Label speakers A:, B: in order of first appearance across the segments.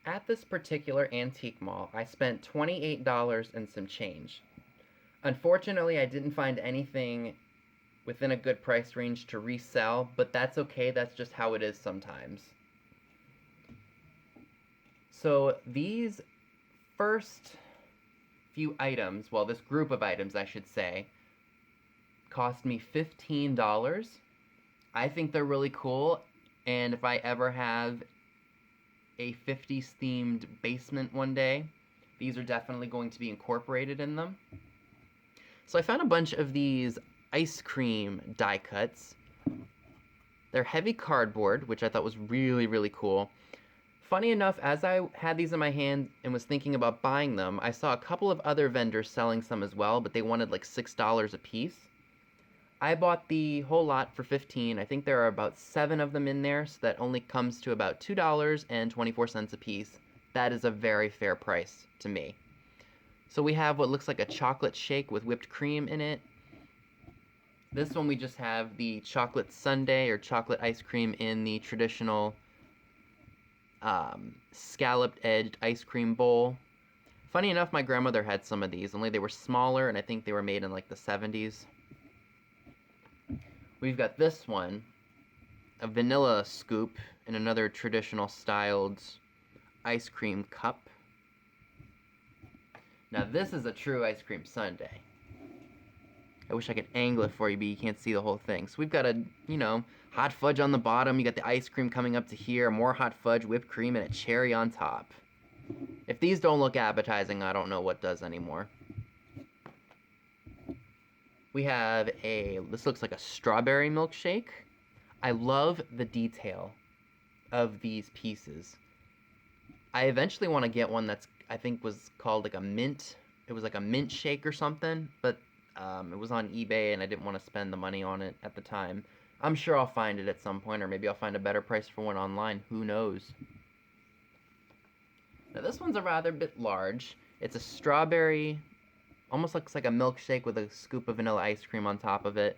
A: At this particular antique mall, I spent $28 and some change. Unfortunately, I didn't find anything within a good price range to resell, but that's okay. That's just how it is sometimes. So these first few items, well, this group of items, I should say, cost me $15. I think they're really cool, and if I ever have a 50s themed basement one day, these are definitely going to be incorporated in them. So I found a bunch of these ice cream die cuts. They're heavy cardboard, which I thought was really, really cool. Funny enough, as I had these in my hand and was thinking about buying them, I saw a couple of other vendors selling some as well, but they wanted like $6 a piece. I bought the whole lot for 15. I think there are about 7 of them in there, so that only comes to about $2.24 a piece. That is a very fair price to me. So we have what looks like a chocolate shake with whipped cream in it. This one we just have the chocolate sundae or chocolate ice cream in the traditional scalloped edged ice cream bowl. Funny enough, my grandmother had some of these, only they were smaller, and I think they were made in like the 70s. We've got this one, a vanilla scoop in another traditional styled ice cream cup. Now this is a true ice cream sundae. I wish I could angle it for you, but you can't see the whole thing. So we've got a, hot fudge on the bottom. You got the ice cream coming up to here, more hot fudge, whipped cream, and a cherry on top. If these don't look appetizing, I don't know what does anymore. We have this looks like a strawberry milkshake. I love the detail of these pieces. I eventually want to get one that's, I think was called like a mint. It was like a mint shake or something, but it was on eBay and I didn't want to spend the money on it at the time. I'm sure I'll find it at some point, or maybe I'll find a better price for one online. Who knows? Now this one's a rather bit large. It's a strawberry, almost looks like a milkshake with a scoop of vanilla ice cream on top of it.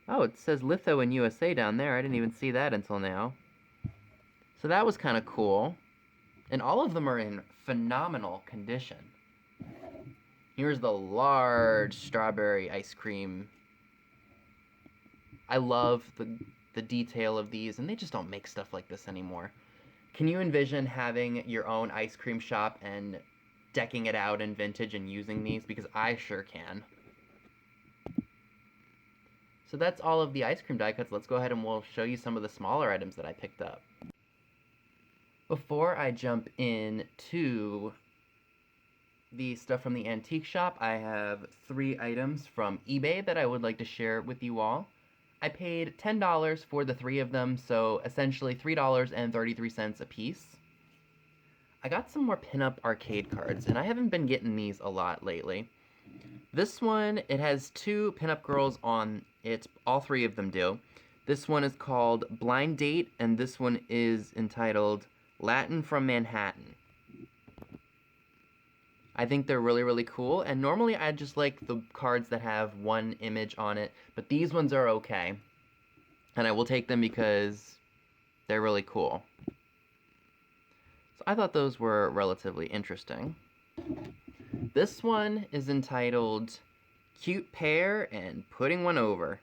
A: Oh, it says Litho in USA down there. I didn't even see that until now. So that was kind of cool. And all of them are in phenomenal condition. Here's the large strawberry ice cream. I love the detail of these, and they just don't make stuff like this anymore. Can you envision having your own ice cream shop and decking it out in vintage and using these? Because I sure can. So that's all of the ice cream die cuts. Let's go ahead and we'll show you some of the smaller items that I picked up. Before I jump into the stuff from the antique shop, I have 3 items from eBay that I would like to share with you all. I paid $10 for the 3 of them, so essentially $3.33 a piece. I got some more Pinup arcade cards, and I haven't been getting these a lot lately. This one, it has 2 Pinup girls on it, all 3 of them do. This one is called Blind Date, and this one is entitled Latin from Manhattan. I think they're really, really cool, and normally I just like the cards that have 1 image on it, but these ones are okay. And I will take them because they're really cool. So I thought those were relatively interesting. This one is entitled Cute Pair and Putting One Over.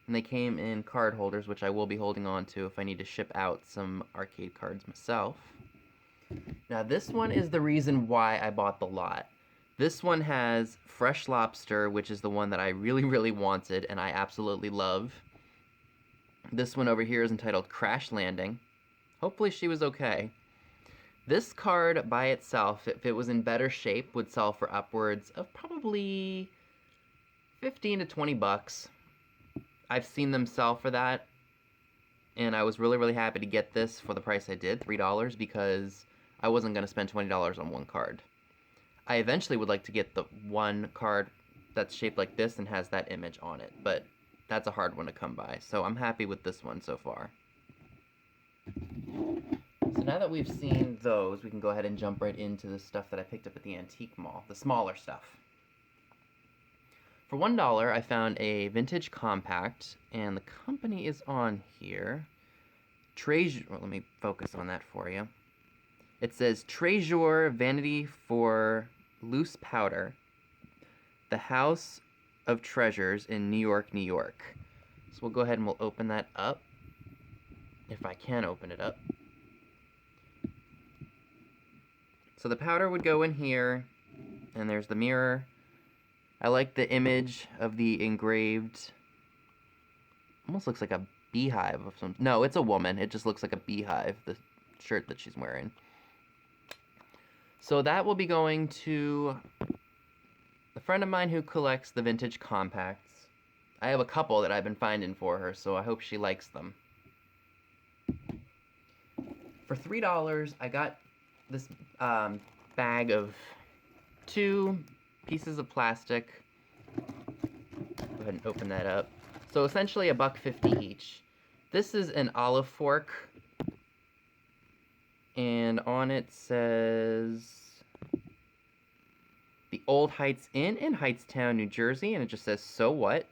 A: And they came in card holders, which I will be holding on to if I need to ship out some arcade cards myself. Now this one is the reason why I bought the lot. This one has Fresh Lobster, which is the one that I really, really wanted and I absolutely love. This one over here is entitled Crash Landing. Hopefully she was okay. This card by itself, if it was in better shape, would sell for upwards of probably 15 to 20 bucks. I've seen them sell for that, and I was really, really happy to get this for the price I did, $3, because I wasn't going to spend $20 on one card. I eventually would like to get the one card that's shaped like this and has that image on it, but that's a hard one to come by, so I'm happy with this one so far. So now that we've seen those, we can go ahead and jump right into the stuff that I picked up at the antique mall, the smaller stuff. For $1, I found a vintage compact, and the company is on here. Treasure. Well, let me focus on that for you. It says Treasure Vanity for Loose Powder, the House of Treasures in New York, New York. So we'll go ahead and we'll open that up, if I can open it up. So the powder would go in here, and there's the mirror. I like the image of the engraved, almost looks like a beehive of some. No, it's a woman. It just looks like a beehive, the shirt that she's wearing. So that will be going to a friend of mine who collects the vintage compacts. I have a couple that I've been finding for her, so I hope she likes them. For $3, I got this bag of 2 pieces of plastic. Go ahead and open that up. So essentially $1.50 each. This is an olive fork, and on it says the Old Heights Inn in Hightstown, New Jersey, and it just says, "So what?"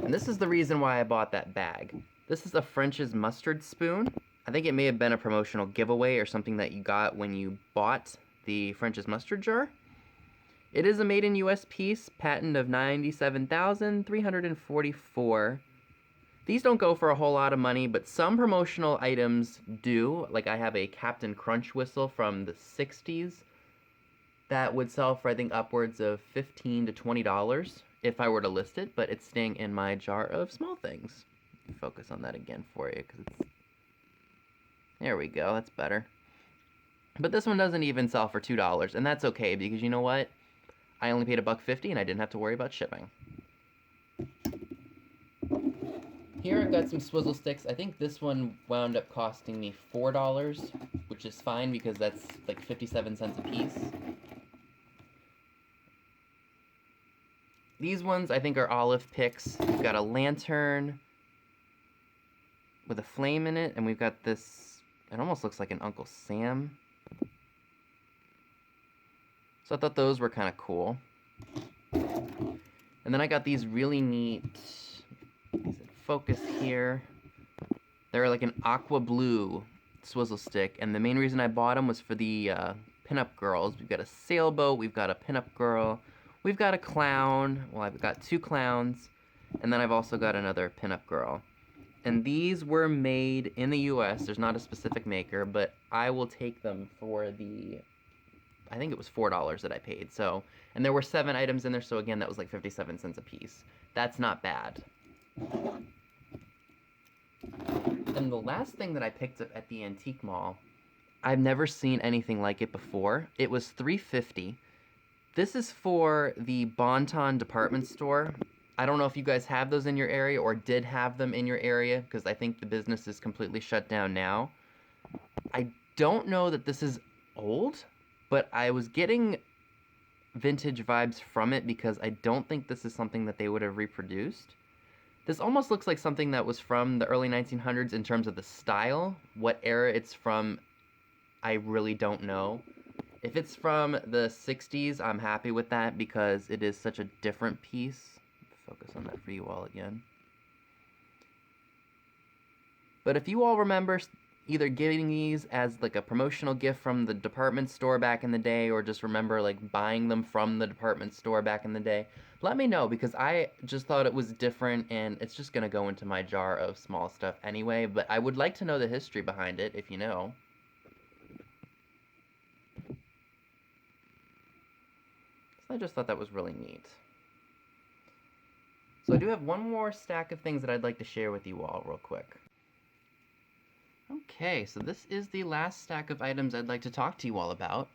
A: And this is the reason why I bought that bag. This is a French's mustard spoon. I think it may have been a promotional giveaway or something that you got when you bought the French's mustard jar. It is a made-in-US piece, patent of 97,344. These don't go for a whole lot of money, but some promotional items do. Like I have a Captain Crunch whistle from the 60s that would sell for, I think, upwards of $15 to $20 if I were to list it, but it's staying in my jar of small things. Focus on that again for you, because it's... There we go, that's better. But this one doesn't even sell for $2, and that's okay, because you know what? I only paid $1.50 and I didn't have to worry about shipping. Here I've got some swizzle sticks. I think this one wound up costing me $4, which is fine because that's like 57 cents a piece. These ones I think are olive picks. We've got a lantern with a flame in it, and we've got this, it almost looks like an Uncle Sam. So I thought those were kind of cool. And then I got these really neat, focus here. They're like an aqua blue swizzle stick, and the main reason I bought them was for the pinup girls. We've got a sailboat, we've got a pinup girl, we've got a clown. Well, I've got 2 clowns, and then I've also got another pinup girl. And these were made in the US. There's not a specific maker, but I will take them for the, I think it was $4 that I paid. So, and there were 7 items in there, so again, that was like 57 cents a piece. That's not bad. And the last thing that I picked up at the antique mall, I've never seen anything like it before. It was $3.50. This is for the Bon-Ton department store. I don't know if you guys have those in your area or did have them in your area, because I think the business is completely shut down now. I don't know that this is old, but I was getting vintage vibes from it because I don't think this is something that they would have reproduced. This almost looks like something that was from the early 1900s in terms of the style. What era it's from, I really don't know. If it's from the 60s, I'm happy with that because it is such a different piece. Focus on that for you all again. But if you all remember either getting these as like a promotional gift from the department store back in the day, or just remember like buying them from the department store back in the day, let me know, because I just thought it was different, and it's just gonna go into my jar of small stuff anyway, but I would like to know the history behind it if you know. So I just thought that was really neat. So I do have one more stack of things that I'd like to share with you all real quick. Okay, so this is the last stack of items I'd like to talk to you all about.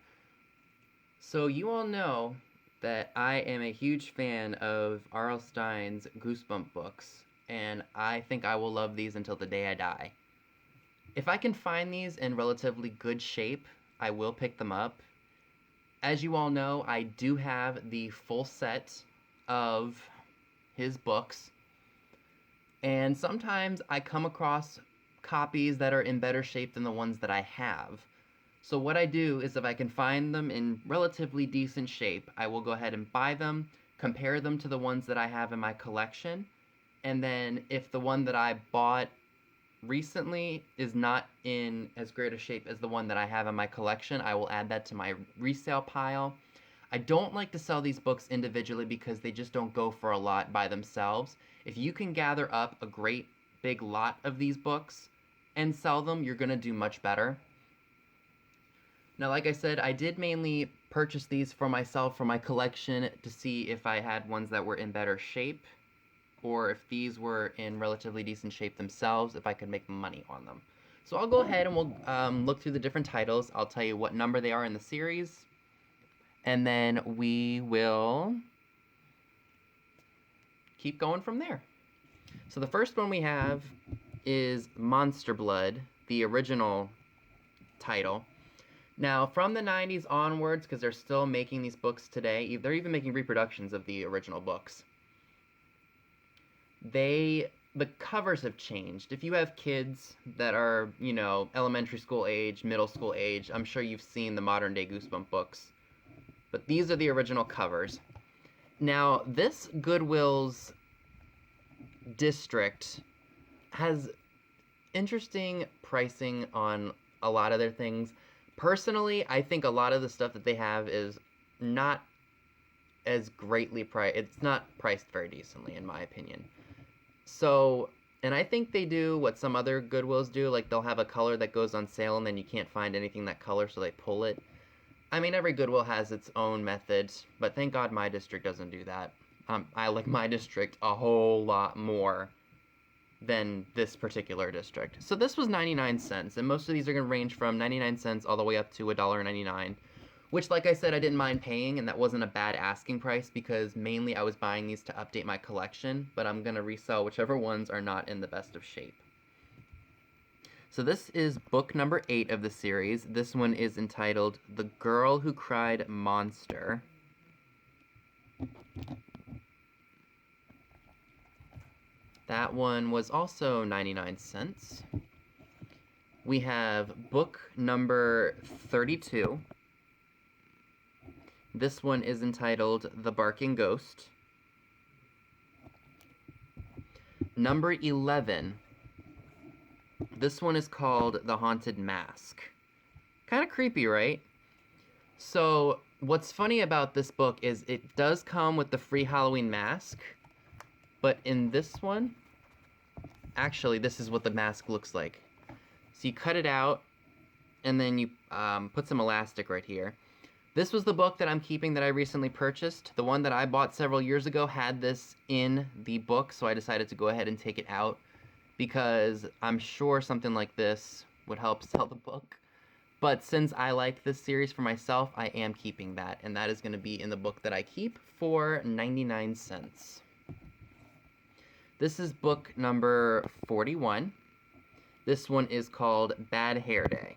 A: So you all know that I am a huge fan of R.L. Stine's Goosebumps books, and I think I will love these until the day I die. If I can find these in relatively good shape, I will pick them up. As you all know, I do have the full set of his books, and sometimes I come across copies that are in better shape than the ones that I have. So what I do is if I can find them in relatively decent shape, I will go ahead and buy them, compare them to the ones that I have in my collection, and then if the one that I bought recently is not in as great a shape as the one that I have in my collection, I will add that to my resale pile. I don't like to sell these books individually because they just don't go for a lot by themselves. If you can gather up a great big lot of these books and sell them, you're going to do much better. Now, like I said, I did mainly purchase these for myself, for my collection, to see if I had ones that were in better shape, or if these were in relatively decent shape themselves, if I could make money on them. So I'll go ahead and we'll look through the different titles. I'll tell you what number they are in the series, and then we will keep going from there. So the first one we have is Monster Blood, the original title. Now, from the 90s onwards, because they're still making these books today, they're even making reproductions of the original books. The covers have changed. If you have kids that are, elementary school age, middle school age, I'm sure you've seen the modern day Goosebumps books. But these are the original covers. Now, this Goodwill's district has interesting pricing on a lot of their things. Personally, I think a lot of the stuff that they have is not as greatly priced. It's not priced very decently, in my opinion. So, and I think they do what some other Goodwills do, like they'll have a color that goes on sale and then you can't find anything that color, so they pull it. I mean, every Goodwill has its own methods, but thank God my district doesn't do that. I like my district a whole lot more than this particular district. So this was 99 cents, and most of these are going to range from 99 cents all the way up to $1.99, which, like I said, I didn't mind paying, and that wasn't a bad asking price because mainly I was buying these to update my collection, but I'm going to resell whichever ones are not in the best of shape. So this is book number 8 of the series. This one is entitled The Girl Who Cried Monster. That one was also 99 cents. We have book number 32. This one is entitled The Barking Ghost. Number 11. This one is called The Haunted Mask. Kind of creepy, right? So, what's funny about this book is it does come with the free Halloween mask, but in this one, actually, this is what the mask looks like. So you cut it out, and then you put some elastic right here. This was the book that I'm keeping that I recently purchased. The one that I bought several years ago had this in the book, so I decided to go ahead and take it out because I'm sure something like this would help sell the book. But since I like this series for myself, I am keeping that, and that is going to be in the book that I keep for 99 cents. This is book number 41. This one is called Bad Hair Day.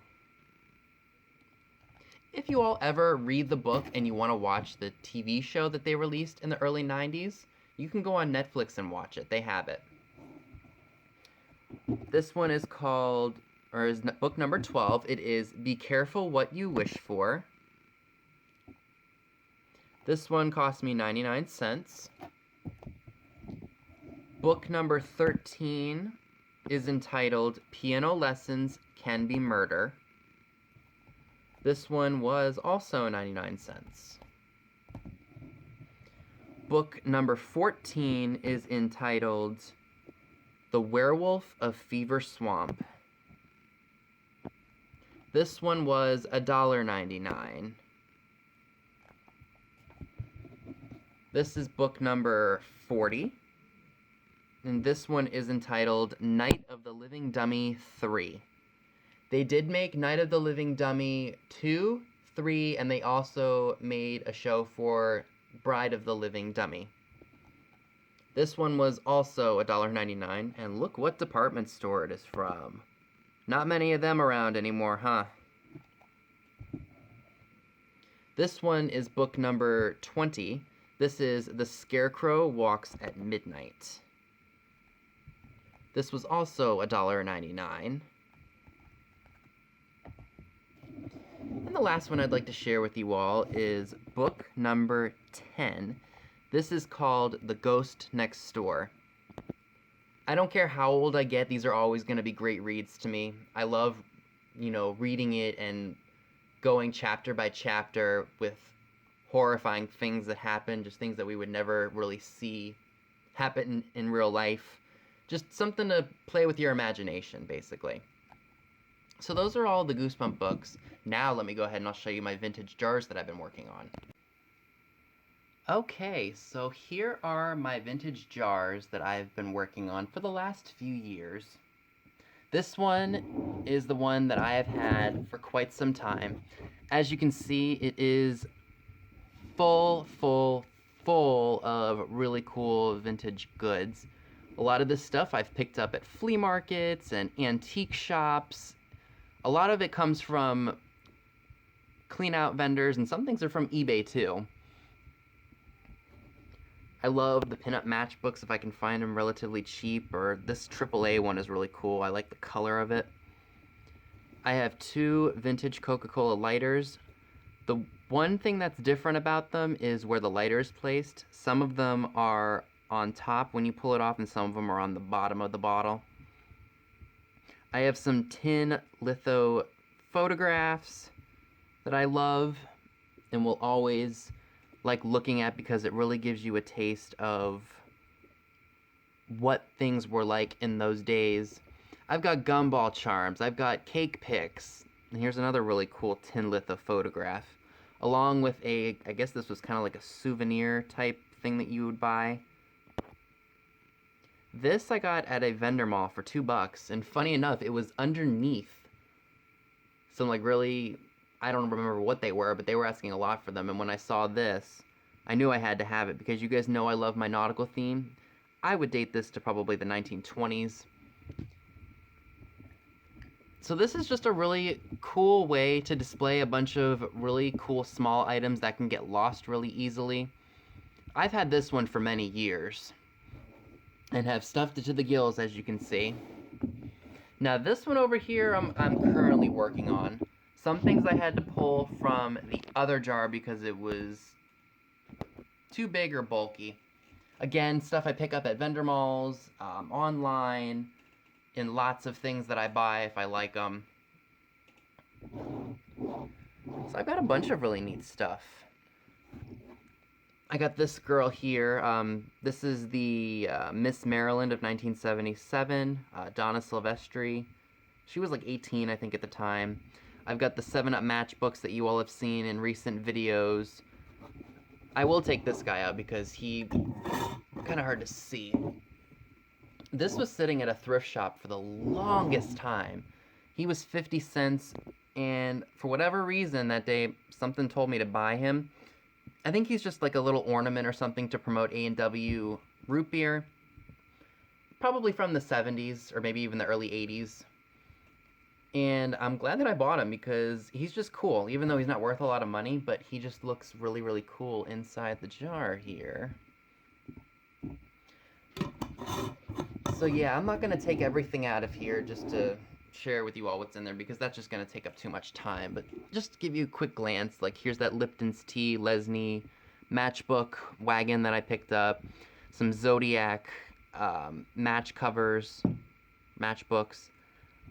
A: If you all ever read the book and you want to watch the TV show that they released in the early 90s, you can go on Netflix and watch it. They have it. This one is called, or is book number 12. It is Be Careful What You Wish For. This one cost me 99 cents. Book number 13 is entitled Piano Lessons Can Be Murder. This one was also 99 cents. Book number 14 is entitled The Werewolf of Fever Swamp. This one was $1.99. This is book number 40. And this one is entitled Night of the Living Dummy 3. They did make Night of the Living Dummy 2, 3, and they also made a show for Bride of the Living Dummy. This one was also $1.99, and look what department store it is from. Not many of them around anymore, huh? This one is book number 20. This is The Scarecrow Walks at Midnight. This was also $1.99. And the last one I'd like to share with you all is book number 10. This is called The Ghost Next Door. I don't care how old I get, these are always going to be great reads to me. I love, reading it and going chapter by chapter with horrifying things that happen, just things that we would never really see happen in real life. Just something to play with your imagination, basically. So those are all the Goosebump books. Now let me go ahead and I'll show you my vintage jars that I've been working on. Okay, so here are my vintage jars that I've been working on for the last few years. This one is the one that I have had for quite some time. As you can see, it is full of really cool vintage goods. A lot of this stuff I've picked up at flea markets and antique shops. A lot of it comes from clean out vendors, and some things are from eBay too. I love the Pinup matchbooks if I can find them relatively cheap, or this AAA one is really cool. I like the color of it. I have 2 vintage Coca-Cola lighters. The one thing that's different about them is where the lighter is placed. Some of them are on top when you pull it off, and some of them are on the bottom of the bottle. I have some tin litho photographs that I love and will always like looking at because it really gives you a taste of what things were like in those days. I've got gumball charms, I've got cake picks, and here's another really cool tin litho photograph, along with I guess this was kind of like a souvenir type thing that you would buy. This I got at a vendor mall for $2, and funny enough, it was underneath some like really, I don't remember what they were, but they were asking a lot for them, and when I saw this, I knew I had to have it, because you guys know I love my nautical theme. I would date this to probably the 1920s. So this is just a really cool way to display a bunch of really cool small items that can get lost really easily. I've had this one for many years, and have stuffed it to the gills, as you can see. Now this one over here I'm currently working on. Some things I had to pull from the other jar because it was too big or bulky. Again, stuff I pick up at vendor malls, online, in lots of things that I buy if I like them. So I've got a bunch of really neat stuff. I got this girl here. This is the Miss Maryland of 1977, Donna Silvestri. She was like 18, I think, at the time. I've got the 7-Up matchbooks that you all have seen in recent videos. I will take this guy out because he's kind of hard to see. This was sitting at a thrift shop for the longest time. He was 50 cents, and for whatever reason that day, something told me to buy him. I think he's just like a little ornament or something to promote A&W root beer. Probably from the 70s, or maybe even the early 80s. And I'm glad that I bought him because he's just cool, even though he's not worth a lot of money, but he just looks really, really cool inside the jar here. So yeah, I'm not going to take everything out of here just to share with you all what's in there because that's just going to take up too much time. But just to give you a quick glance, like here's that Lipton's Tea Lesney matchbook wagon that I picked up. Some Zodiac match covers, matchbooks.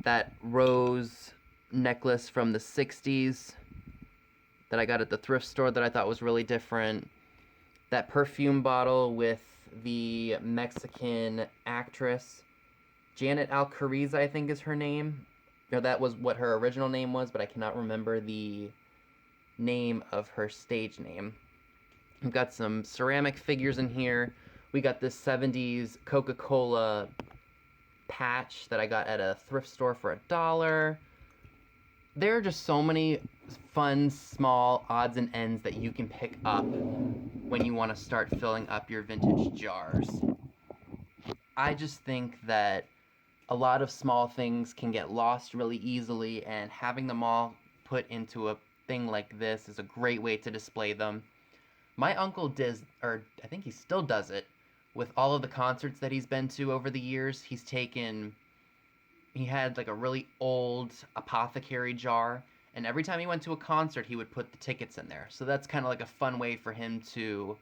A: That rose necklace from the 60s that I got at the thrift store that I thought was really different. That perfume bottle with the Mexican actress, Janet Alcariza, I think is her name. Or that was what her original name was, but I cannot remember the name of her stage name. We've got some ceramic figures in here. We got this 70s Coca-Cola patch that I got at a thrift store for $1. There are just so many fun, small odds and ends that you can pick up when you want to start filling up your vintage jars. I just think that a lot of small things can get lost really easily, and having them all put into a thing like this is a great way to display them. My uncle does, or I think he still does it, with all of the concerts that he's been to over the years. He had like a really old apothecary jar, And every time he went to a concert, he would put the tickets in there. So that's kind of like a fun way for him to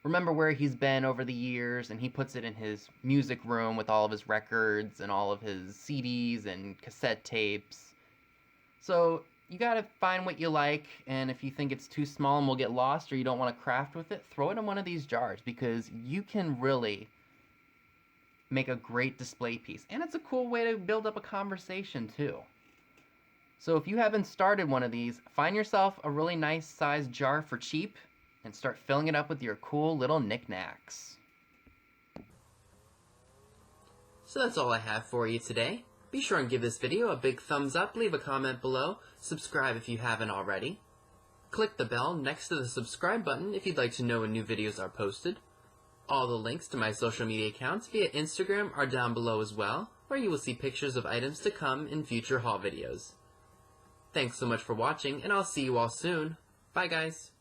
A: remember where he's been over the years, and he puts it in his music room with all of his records and all of his CDs and cassette tapes. So you gotta find what you like, and if you think it's too small and will get lost or you don't want to craft with it, throw it in one of these jars, because you can really make a great display piece. And it's a cool way to build up a conversation too. So if you haven't started one of these, find yourself a really nice sized jar for cheap and start filling it up with your cool little knickknacks. So that's all I have for you today. Be sure and give this video a big thumbs up, leave a comment below, subscribe if you haven't already. Click the bell next to the subscribe button if you'd like to know when new videos are posted. All the links to my social media accounts via Instagram are down below as well, where you will see pictures of items to come in future haul videos. Thanks so much for watching, and I'll see you all soon. Bye guys!